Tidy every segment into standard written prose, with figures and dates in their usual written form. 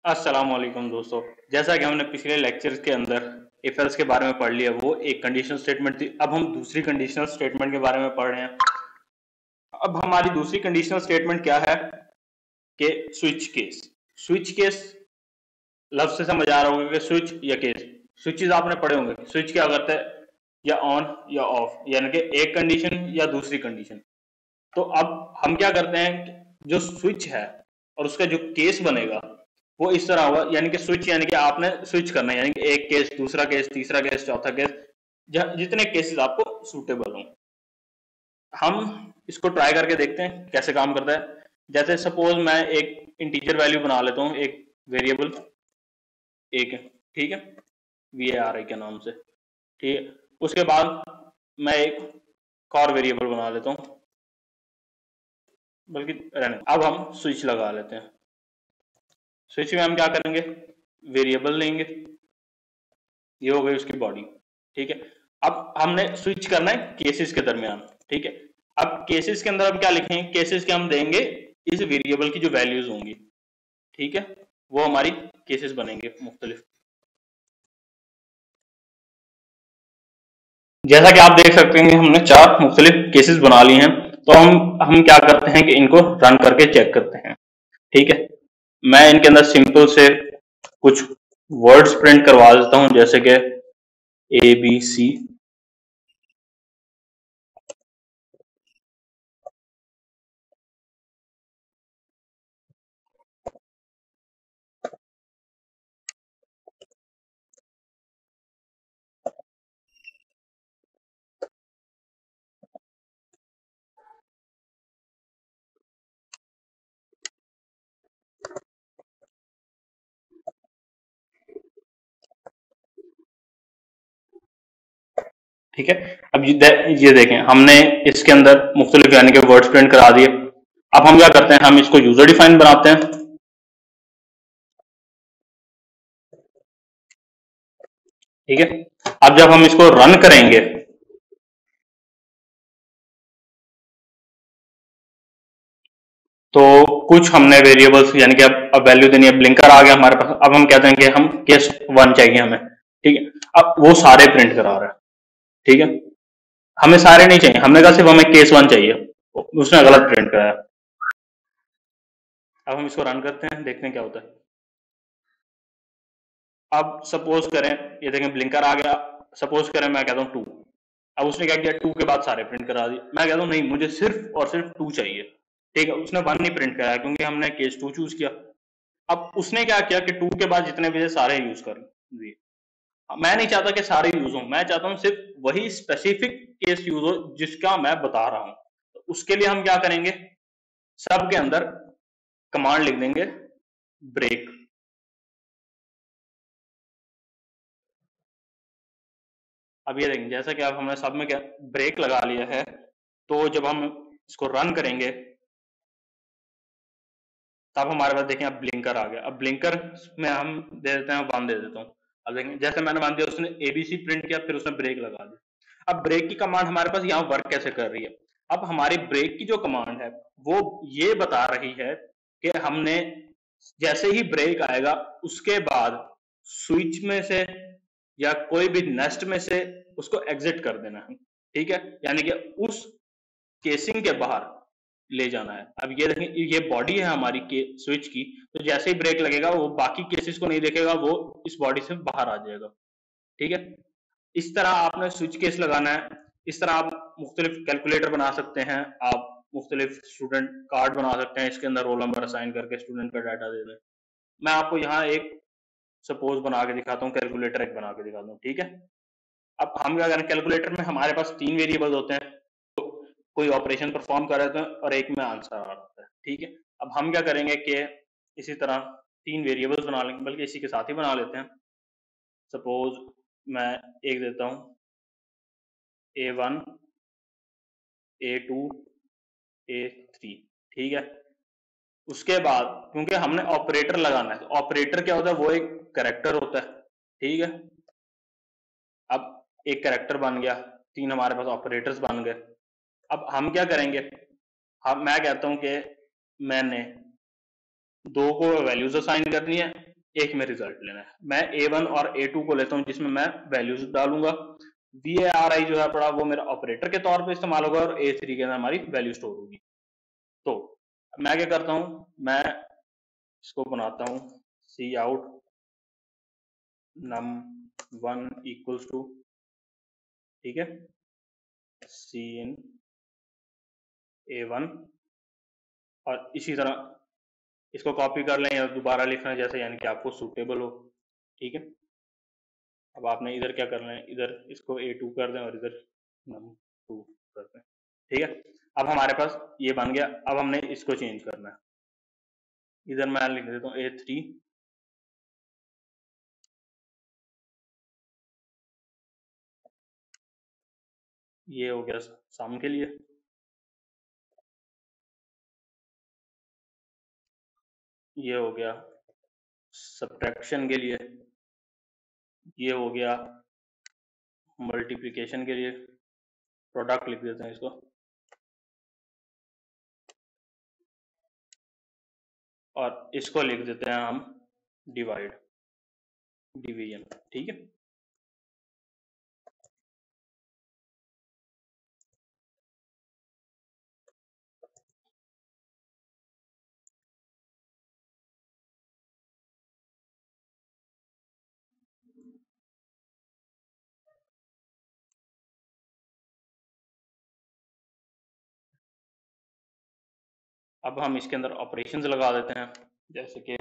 अस्सलाम वालेकुम दोस्तों। जैसा कि हमने पिछले लेक्चर्स के अंदर इफ एल्स के बारे में पढ़ लिया, वो एक कंडीशनल स्टेटमेंट थी। अब हम दूसरी कंडीशनल स्टेटमेंट के बारे में पढ़ रहे हैं। अब हमारी दूसरी कंडीशनल स्टेटमेंट क्या है कि स्विच केस। स्विच केस लफ्ज से समझ आ रहा होगा कि स्विच या केस। स्विचेस आपने पढ़े होंगे, स्विच क्या करता है, या ऑन या ऑफ, यानी कि एक कंडीशन या दूसरी कंडीशन। तो अब हम क्या करते हैं, जो स्विच है और उसका जो केस बनेगा वो इस तरह होगा, यानी कि स्विच यानी कि आपने स्विच करना है, यानी कि एक केस, दूसरा केस, तीसरा केस, चौथा केस, जितने केसेस आपको सूटेबल हों। हम इसको ट्राई करके देखते हैं कैसे काम करता है। जैसे सपोज मैं एक इंटीजर वैल्यू बना लेता हूँ, एक वेरिएबल, एक, ठीक है, वी ए आर आई के नाम से, ठीक है। उसके बाद मैं एक और वेरिएबल बना लेता हूँ, बल्कि अब हम स्विच लगा लेते हैं। स्विच में हम क्या करेंगे, वेरिएबल लेंगे, ये हो गई उसकी बॉडी, ठीक है। अब हमने स्विच करना है केसेस के दरमियान, ठीक है। अब केसेस के अंदर हम क्या लिखेंगे, केसेस के हम देंगे इस वेरिएबल की जो वैल्यूज होंगी, ठीक है, वो हमारी केसेस बनेंगे मुख्तलिफ। जैसा कि आप देख सकते हैं हमने चार मुख्तलिफ केसेस बना लिए हैं। तो हम क्या करते हैं कि इनको रन करके चेक करते हैं, ठीक है। मैं इनके अंदर सिंपल से कुछ वर्ड्स प्रिंट करवा देता हूं, जैसे कि ए बी सी। ठीक है। अब ये देखें, हमने इसके अंदर मुख्तलिफ यानी कि वर्ड्स प्रिंट करा दिए। अब हम क्या करते हैं, हम इसको यूजर डिफाइन बनाते हैं, ठीक है। अब जब हम इसको रन करेंगे तो कुछ हमने वेरिएबल्स यानी कि अब वैल्यू देनी है, ब्लिंकर आ गया हमारे पास। अब हम कहते हैं कि हम केस 1 चाहिए हमें, ठीक है। अब वो सारे प्रिंट करा रहा है, ठीक है। हमें सारे नहीं चाहिए, हमने कहा सिर्फ हमें केस 1 चाहिए, उसने गलत प्रिंट कराया। अब हम इसको रन करते हैं, देखते हैं क्या होता है। अब सपोज करें, ये देखें ब्लिंकर आ गया। सपोज करें मैं कहता हूँ 2, अब उसने क्या किया, 2 के बाद सारे प्रिंट करा दिए। मैं कहता हूँ नहीं, मुझे सिर्फ और सिर्फ 2 चाहिए, ठीक है। उसने 1 नहीं प्रिंट कराया क्योंकि हमने केस 2 चूज किया। अब उसने क्या किया कि 2 के बाद जितने भी सारे यूज कर दिए। मैं नहीं चाहता कि सारे यूज हो, मैं चाहता हूँ सिर्फ वही स्पेसिफिक केस यूज हो जिसका मैं बता रहा हूँ। तो उसके लिए हम क्या करेंगे, सब के अंदर कमांड लिख देंगे ब्रेक। अब ये देखेंगे, जैसा कि अब हमने सब में क्या ब्रेक लगा लिया है, तो जब हम इसको रन करेंगे तब हमारे पास देखें अब ब्लिंकर आ गया। अब ब्लिंकर में हम दे देते हैं 1 दे देता हूँ। अब देखें जैसे मैंने मान दिया, उसने एबीसी प्रिंट किया, फिर उसने ब्रेक लगा दिया। अब ब्रेक की कमांड हमारे पास यहाँ वर्क कैसे कर रही है। अब हमारी ब्रेक की जो कमांड है वो ये बता रही है कि हमने जैसे ही ब्रेक आएगा उसके बाद स्विच में से या कोई भी नेस्ट में से उसको एग्जिट कर देना है, ठीक है। यानी कि उस केसिंग के बाहर ले जाना है। अब ये देखें, ये बॉडी है हमारी के स्विच की, तो जैसे ही ब्रेक लगेगा वो बाकी केसेस को नहीं देखेगा, वो इस बॉडी से बाहर आ जाएगा, ठीक है। इस तरह आपने स्विच केस लगाना है। इस तरह आप मुख्तलिफ कैलकुलेटर बना सकते हैं, आप मुख्तलिफ स्टूडेंट कार्ड बना सकते हैं, इसके अंदर रोल नंबर असाइन करके स्टूडेंट का डाटा दे दें। मैं आपको यहाँ एक सपोज बना के दिखाता हूँ, कैलकुलेटर एक बना के दिखाता हूँ, ठीक है। अब हम क्या करें, कैलकुलेटर में हमारे पास 3 वेरिएबल होते हैं, कोई ऑपरेशन परफॉर्म कर रहे थे और एक में आंसर आ रहा था, ठीक है। अब हम क्या करेंगे कि इसी तरह 3 वेरिएबल्स बना लेंगे, बल्कि इसी के साथ ही बना लेते हैं। सपोज मैं एक देता हूँ A1, A2, A3, ठीक है। उसके बाद क्योंकि हमने ऑपरेटर लगाना है, तो ऑपरेटर क्या होता है, वो एक कैरेक्टर होता है, ठीक है। अब एक कैरेक्टर बन गया, 3 हमारे पास ऑपरेटर्स बन गए। अब हम क्या करेंगे, हम मैं कहता हूं कि मैंने 2 को वैल्यूज असाइन करनी है एक में रिजल्ट लेना है। मैं A1 और A2 को लेता हूँ जिसमें मैं वैल्यूज डालूंगा। VARI जो है पड़ा वो मेरा ऑपरेटर के तौर पे इस्तेमाल होगा और A3 के अंदर हमारी वैल्यू स्टोर होगी। तो मैं क्या करता हूँ, मैं इसको बनाता हूँ सी आउट num1 इक्वल्स टू, ठीक है, सी इन A1, और इसी तरह इसको कॉपी कर लें या दोबारा लिखना जैसे यानी कि आपको सूटेबल हो, ठीक है। अब आपने इधर क्या करना है, इधर इसको A2 कर दें और इधर num2 कर दें, ठीक है। अब हमारे पास ये बन गया। अब हमने इसको चेंज करना है, इधर मैं लिख देता हूँ A3, ये हो गया सम के लिए, ये हो गया सब्ट्रैक्शन के लिए, ये हो गया मल्टीप्लिकेशन के लिए, प्रोडक्ट लिख देते हैं इसको, और इसको लिख देते हैं हम डिवाइड, डिवीजन, ठीक है। अब हम इसके अंदर ऑपरेशंस लगा देते हैं, जैसे कि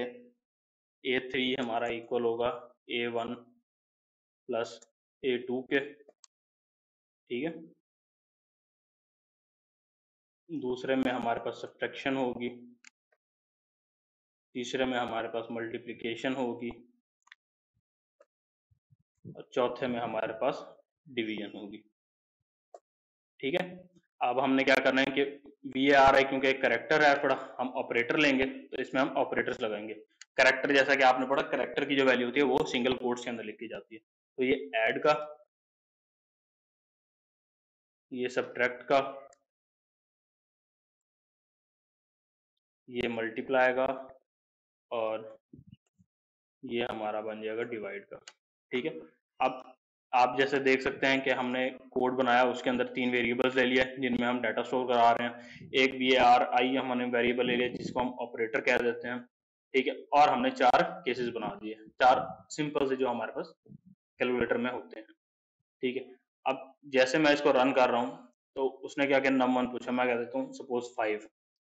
A3 हमारा इक्वल होगा A1 प्लस A2 के, ठीक है। दूसरे में हमारे पास सब्ट्रैक्शन होगी, तीसरे में हमारे पास मल्टीप्लिकेशन होगी, और चौथे में हमारे पास डिवीजन होगी, ठीक है। अब हमने क्या करना है कि VARI क्योंकि एक करेक्टर है पढ़ा, हम ऑपरेटर लेंगे तो इसमें हम ऑपरेटर्स लगाएंगे। करेक्टर जैसा कि आपने पढ़ा, करेक्टर की जो वैल्यू होती है वो सिंगल कोट्स के अंदर लिखी जाती है। तो ये ऐड का, ये सब्ट्रैक्ट का, ये मल्टीप्लाई का, और ये हमारा बन जाएगा डिवाइड का, ठीक है। अब आप जैसे देख सकते हैं कि हमने कोड बनाया, उसके अंदर 3 वेरिएबल्स ले लिए जिनमें हम डाटा स्टोर करा रहे हैं। एक VARI हमने वेरिएबल ले लिया जिसको हम ऑपरेटर कह देते हैं, ठीक है। और हमने 4 केसेस बना दिए, 4 सिंपल से जो हमारे पास कैलकुलेटर में होते हैं, ठीक है। अब जैसे मैं इसको रन कर रहा हूँ तो उसने क्या किया, num1 पूछा, मैं कह देता हूँ सपोज 5,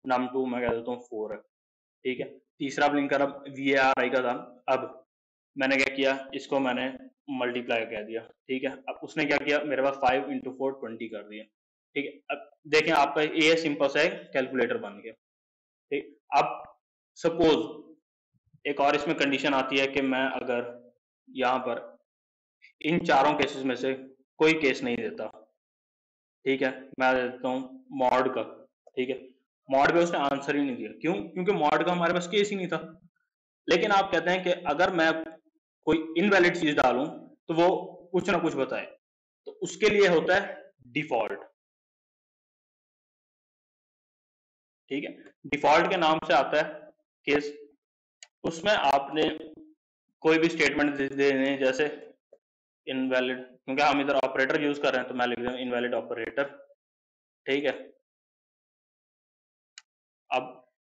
num2 मैं कह देता हूँ 4 है, ठीक है। तीसरा ब्लिंकर अब VARI का था। अब मैंने क्या किया, इसको मैंने मल्टीप्लाई कह दिया, ठीक है। अब उसने क्या किया, मेरे पास 5 इंटू 4 20 कर दिया, ठीक है। अब देखें आपका ये सिंपल सा कैलकुलेटर बन गया, ठीक। अब सपोज एक और इसमें कंडीशन आती है कि मैं अगर यहाँ पर इन चारों केसेस में से कोई केस नहीं देता, ठीक है, मैं देता हूँ मॉड का, ठीक है। मॉड पे उसने आंसर ही नहीं दिया, क्यों? क्योंकि मॉड का हमारे पास केस ही नहीं था। लेकिन आप कहते हैं कि अगर मैं कोई इनवैलिड चीज डालूं तो वो कुछ ना कुछ बताए, तो उसके लिए होता है डिफॉल्ट, ठीक है। डिफॉल्ट के नाम से आता है केस, उसमें आपने कोई भी स्टेटमेंट दे देने, जैसे इनवैलिड, क्योंकि हम इधर ऑपरेटर यूज कर रहे हैं तो मैं लिख रहा हूं इनवैलिड ऑपरेटर, ठीक है। अब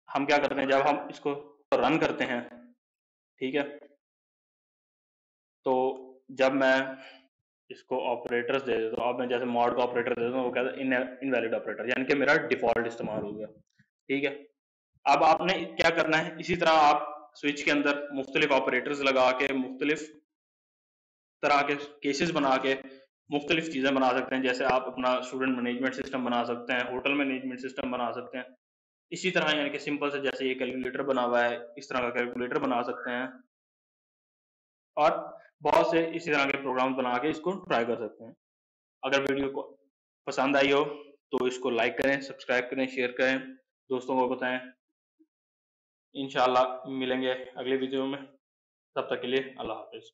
हम क्या करते हैं, जब हम इसको रन करते हैं, ठीक है, तो जब मैं इसको ऑपरेटर्स दे देता हूँ, अब मैं जैसे मॉड का ऑपरेटर दे देता हूँ, वो कहता है इनवैलिड ऑपरेटर, यानी कि मेरा डिफॉल्ट इस्तेमाल हो गया, ठीक है। अब आपने क्या करना है, इसी तरह आप स्विच के अंदर मुख्तलिफ ऑपरेटर्स लगा के मुख्तलिफ तरह के केसेस बना के मुख्तलिफ चीज़ें बना सकते हैं। जैसे आप अपना स्टूडेंट मैनेजमेंट सिस्टम बना सकते हैं, होटल मैनेजमेंट सिस्टम बना सकते हैं। इसी तरह यानी कि सिंपल से जैसे ये कैलकुलेटर बना हुआ है, इस तरह का कैलकुलेटर बना सकते हैं, और बहुत से इसी तरह के प्रोग्राम बना के इसको ट्राई कर सकते हैं। अगर वीडियो को पसंद आई हो तो इसको लाइक करें, सब्सक्राइब करें, शेयर करें, दोस्तों को बताएं। इंशाल्लाह मिलेंगे अगले वीडियो में, तब तक के लिए अल्लाह हाफिज।